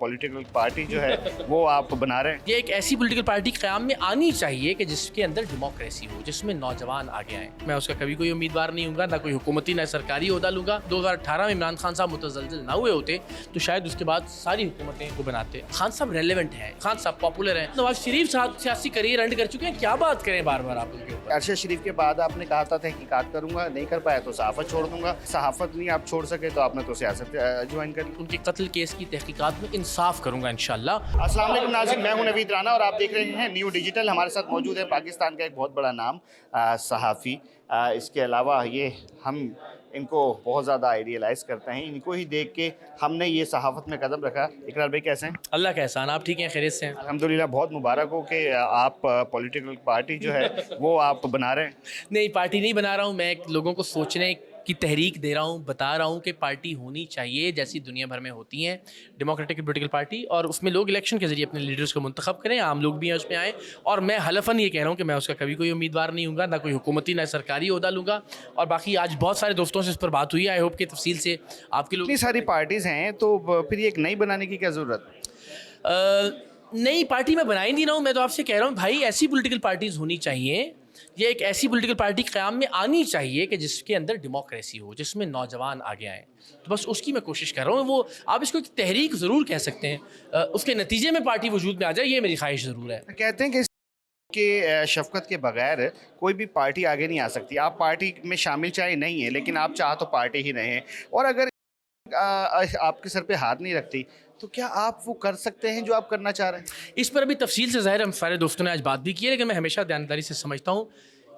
Political party जो है वो आप बना रहे हैं। ये एक ऐसी पॉलिटिकल पार्टी क़याम में आनी चाहिए कि जिसके अंदर डेमोक्रेसी हो, जिसमें नौजवान आगे आए। मैं उसका कभी कोई उम्मीदवार नहीं हूँगा, ना कोई हुकूमती ना सरकारी ओहदा लूँगा। 2018 में इमरान खान साहब मुतज़लज़ल ना हुए होते तो शायद उसके बाद सारी हुकूमतें को बनाते। खान साहब रेलेवेंट हैं, खान साहब पॉपुलर हैं। नवाज शरीफ साहब सियासी करियर एंड कर चुके हैं, क्या बात करें बार बार आप उनके ऊपर। अरशद शरीफ के बाद आपने कहा था तहकीकात करूंगा, नहीं कर पाया तो सहाफ़त छोड़ दूंगा। सहाफ़त नहीं आप छोड़ सके तो आपने तो सियासत ज्वाइन कर ली। उनके कत्ल केस की तहकीकात में इंसाफ करूँगा इंशाल्लाह। अस्सलाम वालेकुम नाज़रीन, मैं हूं नवीद राना और आप देख रहे हैं न्यू डिजिटल। हमारे साथ मौजूद है पाकिस्तान का एक बहुत बड़ा नाम सहाफ़ी। इसके अलावा ये हम इनको बहुत ज़्यादा आइडियलाइज़ करते हैं, इनको ही देख के हमने ये सहाफ़त में कदम रखा। इकरार भाई कैसे हैं? अल्लाह का एहसान, आप ठीक हैं, खैरियत से हैं? अल्हम्दुलिल्लाह, बहुत मुबारक हो कि आप पॉलिटिकल पार्टी जो है वो आप बना रहे हैं। नहीं, पार्टी नहीं बना रहा हूँ मैं, लोगों को सोचने की तहरीक दे रहा हूँ, बता रहा हूँ कि पार्टी होनी चाहिए जैसी दुनिया भर में होती हैं, डेमोक्रेटिक पॉलिटिकल पार्टी, और उसमें लोग इलेक्शन के जरिए अपने लीडर्स को मुंतखब करें, आम लोग भी हैं उसमें आए। और मैं हलफन ये कह रहा हूँ कि मैं उसका कभी कोई उम्मीदवार नहीं हूँगा, ना कोई हुकूमती ना सरकारी ओहदा लूँगा। और बाकी आज बहुत सारे दोस्तों से इस पर बात हुई है, आई होप कि तफसील से आपके लोग। इतनी सारी पार्टीज़ हैं तो फिर एक नई बनाने की क्या ज़रूरत? नई पार्टी मैं बना ही नहीं रहा हूँ, मैं तो आपसे कह रहा हूँ भाई ऐसी पॉलिटिकल पार्टीज़ होनी चाहिए, ये एक ऐसी पॉलिटिकल पार्टी क़याम में आनी चाहिए कि जिसके अंदर डेमोक्रेसी हो, जिसमें नौजवान आगे आएँ। तो बस उसकी मैं कोशिश कर रहा हूँ। वो आप इसको एक तहरीक ज़रूर कह सकते हैं, उसके नतीजे में पार्टी वजूद में आ जाए, ये मेरी ख्वाहिश ज़रूर है। कहते हैं कि शफ़क़त के बगैर कोई भी पार्टी आगे नहीं आ सकती। आप पार्टी में शामिल चाहे नहीं है, लेकिन आप चाह तो पार्टी ही रहें, और अगर आपके सर पे हाथ नहीं रखती तो क्या आप वो कर सकते हैं जो आप करना चाह रहे हैं? इस पर अभी तफसील से ज़ाहिर हम सारे दोस्तों ने आज बात भी की है, लेकिन मैं हमेशा ध्यानदारी से समझता हूँ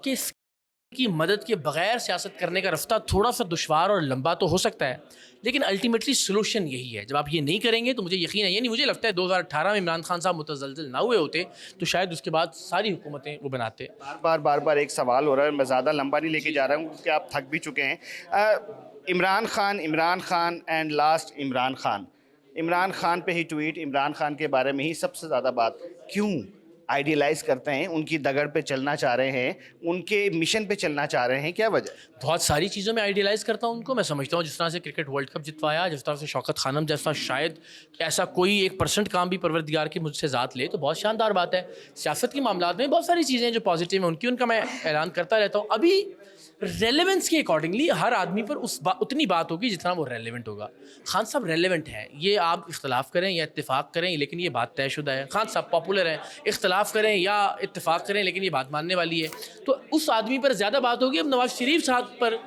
कि की मदद के बगैर सियासत करने का रास्ता थोड़ा सा दुश्वार और लंबा तो हो सकता है, लेकिन अल्टीमेटली सोल्यूशन यही है। जब आप ये नहीं करेंगे तो मुझे यकीन है, ये नहीं मुझे लगता है 2018 में इमरान खान साहब मुतज़लज़ल ना हुए होते तो शायद उसके बाद सारी हुकूमतें वो बनाते। बार बार एक सवाल हो रहा है, मैं ज़्यादा लंबा नहीं लेके जा रहा हूँ क्योंकि आप थक भी चुके हैं। इमरान खान एंड लास्ट इमरान खान, इमरान खान पे ही ट्वीट, इमरान खान के बारे में ही सबसे ज़्यादा बात क्यों आइडियलाइज़ करते हैं? उनकी दगड़ पे चलना चाह रहे हैं, उनके मिशन पे चलना चाह रहे हैं, क्या वजह? बहुत सारी चीज़ों में आइडियलाइज़ करता हूँ उनको। मैं समझता हूँ जिस तरह से क्रिकेट वर्ल्ड कप जितवाया, जिस तरह से शौकत खानम जैसा शायद ऐसा कोई 1% काम भी परवरदिगार की मुझसे ज़ात ले तो बहुत शानदार बात है। सियासत के मामलात में बहुत सारी चीज़ें जो पॉजिटिव हैं उनका मैं ऐलान करता रहता हूँ। अभी रेलेवेंस के अकॉर्डिंगली हर आदमी पर उतनी बात होगी जितना वो रेलेवेंट होगा। खान साहब रेलेवेंट हैं, ये आप इख्तलाफ करें या इत्तेफाक करें, लेकिन ये बात तयशुदा है। खान साहब पॉपुलर हैं, इख्तलाफ करें या इत्तेफाक करें, लेकिन ये बात मानने वाली है। तो उस आदमी पर ज़्यादा बात होगी। अब नवाज शरीफ साहब पर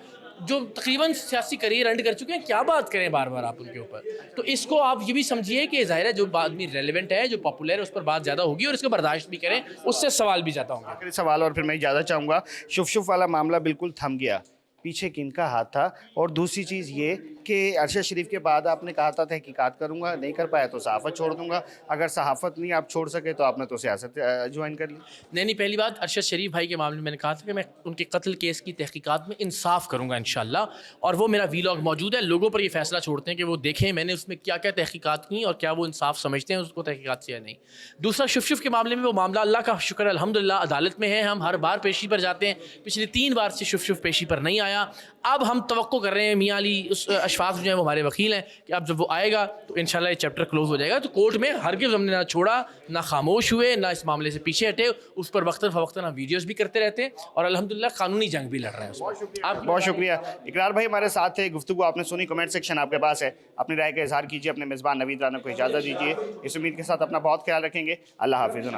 जो तकरीबन सियासी करियर एंड कर चुके हैं, क्या बात करें बार बार आप उनके ऊपर। तो इसको आप ये भी समझिए कि ज़ाहिर है जो आदमी रेलेवेंट है, जो पॉपुलर है, उस पर बात ज़्यादा होगी और इसको बर्दाश्त भी करें, उससे सवाल भी ज़्यादा होंगे। आखिरी सवाल और फिर मैं इजाज़त चाहूँगा। शुफ वाला मामला बिल्कुल थम गया, पीछे किनका हाथ था? और दूसरी चीज़ ये कि अरशद शरीफ के बाद आपने कहा था तहकीकात करूँगा, नहीं कर पाया तो सहाफ़त छोड़ दूँगा। अगर सहाफ़त नहीं आप छोड़ सके तो आपने तो सियासत ज्वाइन कर ली। नहीं, पहली बात अरशद शरीफ भाई के मामले में मैंने कहा था कि मैं उनके कत्ल केस की तहकीकात में इंसाफ करूँगा इंशाल्लाह, और वो मेरा वीलॉग मौजूद है। लोगों पर ये फ़ैसला छोड़ते हैं कि वो देखें मैंने उसमें क्या क्या तहकीकात की और क्या वो इंसाफ समझते हैं उसको तहकीकात से या नहीं। दूसरा शुफ के मामले में वो मामला अल्लाह का शुक्र अल्हम्दुलिल्लाह अदालत में है। हम हर बार पेशी पर जाते हैं, पिछली 3 बार से शुफ पेशी पर नहीं आया। अब हम तवक्को कर रहे हैं, मियाँ अली उस अशफाक जो है वो हमारे वकील हैं, कि अब जब वो आएगा तो इंशाल्लाह ये चैप्टर क्लोज हो जाएगा। तो कोर्ट में हरगिज़ हमने ना छोड़ा, ना खामोश हुए, ना इस मामले से पीछे हटे। उस पर वक्तन फ़वक्तन हम वीडियोज़ भी करते रहते हैं और अल्हम्दुलिल्लाह कानूनी जंग भी लड़ रहे हैं। आप बहुत शुक्रिया। इकरार भाई हमारे साथ थे, गुफ्तगू आपने सुनी, कमेंट सेक्शन आपके पास है, अपनी राय का इजहार कीजिए। अपने मेज़बान नवीद राना को इजाज़त दीजिए। इस उम्मीद के साथ अपना बहुत ख्याल रखेंगे। अल्लाह हाफ़िज़।